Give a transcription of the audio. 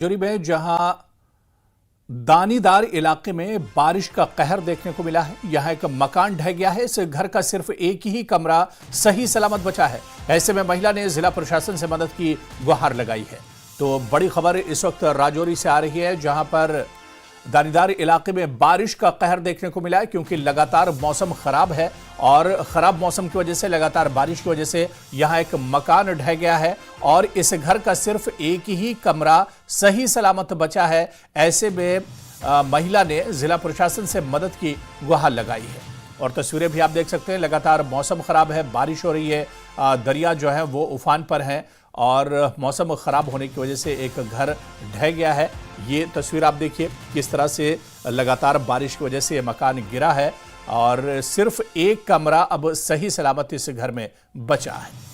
राजौरी में जहां दानीदार इलाके में बारिश का कहर देखने को मिला है। यहां एक मकान ढह गया है। इस घर का सिर्फ एक ही कमरा सही सलामत बचा है। ऐसे में महिला ने जिला प्रशासन से मदद की गुहार लगाई है। तो बड़ी खबर इस वक्त राजौरी से आ रही है, जहां पर दानीदार इलाके में बारिश का कहर देखने को मिला है, क्योंकि लगातार मौसम खराब है और खराब मौसम की वजह से, लगातार बारिश की वजह से यहां एक मकान ढह गया है और इस घर का सिर्फ एक ही कमरा सही सलामत बचा है। ऐसे में महिला ने जिला प्रशासन से मदद की गुहार लगाई है। और तस्वीरें भी आप देख सकते हैं, लगातार मौसम खराब है, बारिश हो रही है, दरिया जो है वो उफान पर है और मौसम खराब होने की वजह से एक घर ढह गया है। ये तस्वीर आप देखिए किस तरह से लगातार बारिश की वजह से ये मकान गिरा है और सिर्फ एक कमरा अब सही सलामत इस घर में बचा है।